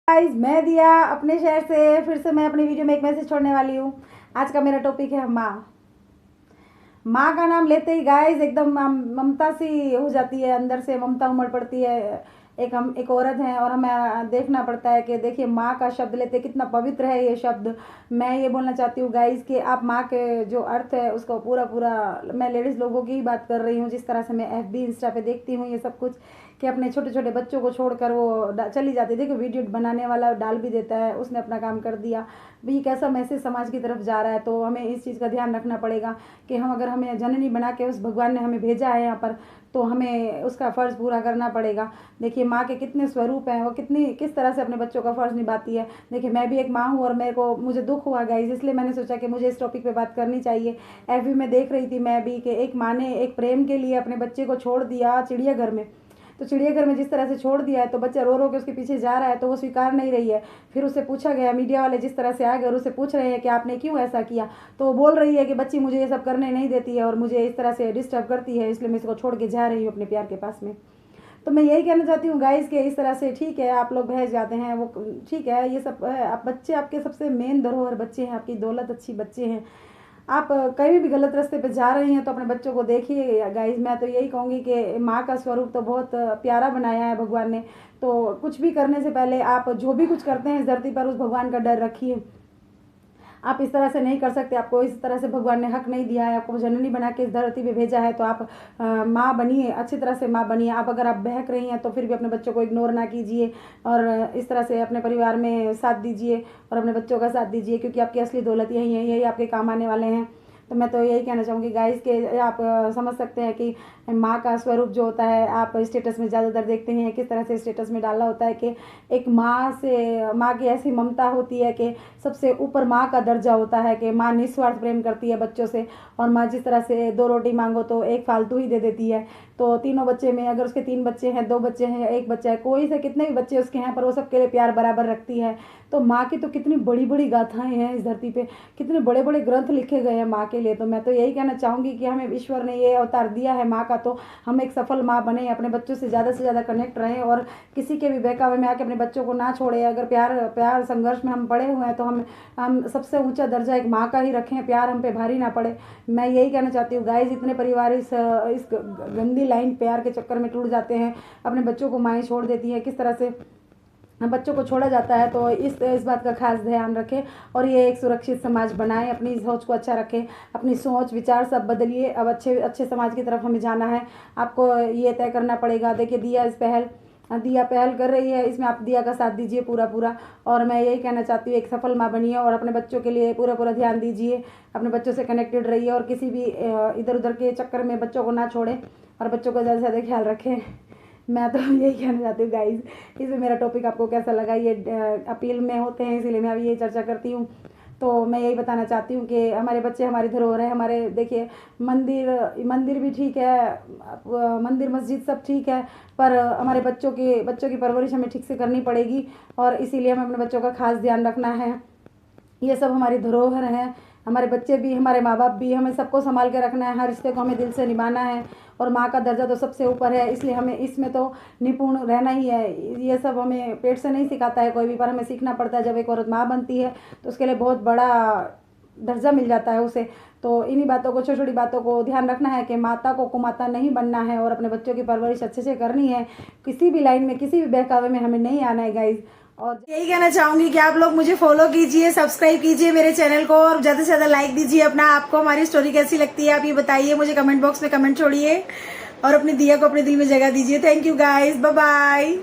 Guys मैं दिया अपने शहर से फिर से मैं अपनी वीडियो में एक मैसेज छोड़ने वाली हूँ। आज का मेरा टॉपिक है माँ। माँ का नाम लेते ही गाइस एकदम ममता सी हो जाती है, अंदर से ममता उमड़ पड़ती है। हम एक औरत हैं और हमें देखना पड़ता है कि देखिए माँ का शब्द लेते कितना पवित्र है ये शब्द। मैं ये बोलना चाहती हूँ गाइस कि आप माँ के जो अर्थ है उसको पूरा पूरा, मैं लेडीज़ लोगों की ही बात कर रही हूँ। जिस तरह से मैं FB इंस्टा पे देखती हूँ ये सब कुछ कि अपने छोटे छोटे बच्चों को छोड़कर वो चली जाती है। देखो वीडियो बनाने वाला डाल भी देता है, उसने अपना काम कर दिया। ये कैसा मैसेज समाज की तरफ जा रहा है, तो हमें इस चीज़ का ध्यान रखना पड़ेगा कि हम अगर हमें जननी बना के उस भगवान ने हमें भेजा है यहाँ पर, तो हमें उसका फ़र्ज़ पूरा करना पड़ेगा। देखिए माँ के कितने स्वरूप हैं, वो किस तरह से अपने बच्चों का फ़र्ज़ निभाती है। देखिए मैं भी एक माँ हूँ और मुझे दुख हुआ गाइस, इसलिए मैंने सोचा कि मुझे इस टॉपिक पे बात करनी चाहिए। FB में देख रही थी मैं भी कि एक माँ ने एक प्रेम के लिए अपने बच्चे को छोड़ दिया चिड़ियाघर में। तो चिड़ियाघर में जिस तरह से छोड़ दिया है तो बच्चा रो रो के उसके पीछे जा रहा है, तो वो स्वीकार नहीं रही है। फिर उसे पूछा गया, मीडिया वाले जिस तरह से आ गए और उसे पूछ रहे हैं कि आपने क्यों ऐसा किया, तो वो बोल रही है कि बच्ची मुझे ये सब करने नहीं देती है और मुझे इस तरह से डिस्टर्ब करती है, इसलिए मैं इसको छोड़ के जा रही हूँ अपने प्यार के पास में। तो मैं यही कहना चाहती हूँ गाइस कि इस तरह से ठीक है आप लोग बहस जाते हैं, वो ठीक है, ये सब है। आप बच्चे आपके सबसे मेन धरोहर बच्चे हैं, आपकी दौलत अच्छी बच्चे हैं। आप कहीं भी गलत रास्ते पे जा रही हैं तो अपने बच्चों को देखिए गाइज। मैं तो यही कहूँगी कि माँ का स्वरूप तो बहुत प्यारा बनाया है भगवान ने। तो कुछ भी करने से पहले आप जो भी कुछ करते हैं इस धरती पर उस भगवान का डर रखिए। आप इस तरह से नहीं कर सकते, आपको इस तरह से भगवान ने हक नहीं दिया है, आपको जननी बना के इस धरती पे भेजा है, तो आप माँ बनिए, अच्छी तरह से माँ बनिए। आप अगर आप बहक रही हैं तो फिर भी अपने बच्चों को इग्नोर ना कीजिए और इस तरह से अपने परिवार में साथ दीजिए और अपने बच्चों का साथ दीजिए, क्योंकि आपकी असली दौलत यही है, यही आपके काम आने वाले हैं। तो मैं तो यही कहना चाहूँगी गाइस कि आप समझ सकते हैं कि माँ का स्वरूप जो होता है, आप स्टेटस में ज़्यादातर देखते हैं किस तरह से स्टेटस में डाला होता है कि एक माँ की ऐसी ममता होती है कि सबसे ऊपर माँ का दर्जा होता है कि माँ निस्वार्थ प्रेम करती है बच्चों से। और माँ जिस तरह से 2 रोटी मांगो तो एक फालतू ही दे देती है। तो तीनों बच्चे में अगर उसके 3 बच्चे हैं, 2 बच्चे हैं या 1 बच्चा है, कोई से कितने भी बच्चे उसके हैं, पर वो सबके लिए प्यार बराबर रखती है। तो माँ की तो कितनी बड़ी बड़ी गाथाएं हैं इस धरती पे, कितने बड़े बड़े ग्रंथ लिखे गए हैं माँ के लिए। तो मैं तो यही कहना चाहूँगी कि हमें ईश्वर ने ये अवतार दिया है माँ का, तो हम एक सफल माँ बने, अपने बच्चों से ज़्यादा कनेक्ट रहें और किसी के भी बहकावे में आके अपने बच्चों को ना छोड़े। अगर प्यार संघर्ष में हम पड़े हुए हैं तो हम सबसे ऊंचा दर्जा एक माँ का ही रखें, प्यार हम पे भारी ना पड़े। मैं यही कहना चाहती हूँ गाइस। इतने परिवार इस गंदी लाइन प्यार के चक्कर में टूट जाते हैं, अपने बच्चों को माएँ छोड़ देती हैं, किस तरह से बच्चों को छोड़ा जाता है। तो इस बात का खास ध्यान रखें और ये एक सुरक्षित समाज बनाएं, अपनी सोच को अच्छा रखें, अपनी सोच विचार सब बदलिए। अब अच्छे समाज की तरफ हमें जाना है, आपको ये तय करना पड़ेगा। देखिए दिया पहल कर रही है, इसमें आप दिया का साथ दीजिए पूरा पूरा। और मैं यही कहना चाहती हूँ एक सफल माँ बनिए और अपने बच्चों के लिए पूरा पूरा ध्यान दीजिए, अपने बच्चों से कनेक्टेड रहिए और किसी भी इधर उधर के चक्कर में बच्चों को ना छोड़ें और बच्चों का ज़्यादा से ज़्यादा ख्याल रखें। मैं तो यही कहना चाहती हूँ गाइज। इसमें मेरा टॉपिक आपको कैसा लगा, ये अपील में होते हैं इसीलिए मैं अभी यही चर्चा करती हूँ। तो मैं यही बताना चाहती हूँ कि हमारे बच्चे हमारी धरोहर है। हमारे देखिए मंदिर भी ठीक है, मंदिर मस्जिद सब ठीक है, पर हमारे बच्चों की परवरिश हमें ठीक से करनी पड़ेगी और इसीलिए हमें अपने बच्चों का खास ध्यान रखना है। ये सब हमारी धरोहर है, हमारे बच्चे भी, हमारे माँ बाप भी, हमें सबको संभाल के रखना है, हर रिश्ते को हमें दिल से निभाना है और माँ का दर्जा तो सबसे ऊपर है, इसलिए हमें इसमें तो निपुण रहना ही है। ये सब हमें पेट से नहीं सिखाता है कोई भी, पर हमें सीखना पड़ता है। जब एक औरत माँ बनती है तो उसके लिए बहुत बड़ा दर्जा मिल जाता है उसे। तो इन्हीं बातों को, छोटी छोटी बातों को ध्यान रखना है कि माता को कुमाता नहीं बनना है और अपने बच्चों की परवरिश अच्छे से करनी है। किसी भी लाइन में, किसी भी बहकावे में हमें नहीं आना है गाइज। और यही कहना चाहूंगी कि आप लोग मुझे फॉलो कीजिए, सब्सक्राइब कीजिए मेरे चैनल को और ज़्यादा से ज़्यादा लाइक दीजिए अपना। आपको हमारी स्टोरी कैसी लगती है आप ये बताइए, मुझे कमेंट बॉक्स में कमेंट छोड़िए और अपनी दिया को अपने दिल में जगह दीजिए। Thank you guys, bye bye.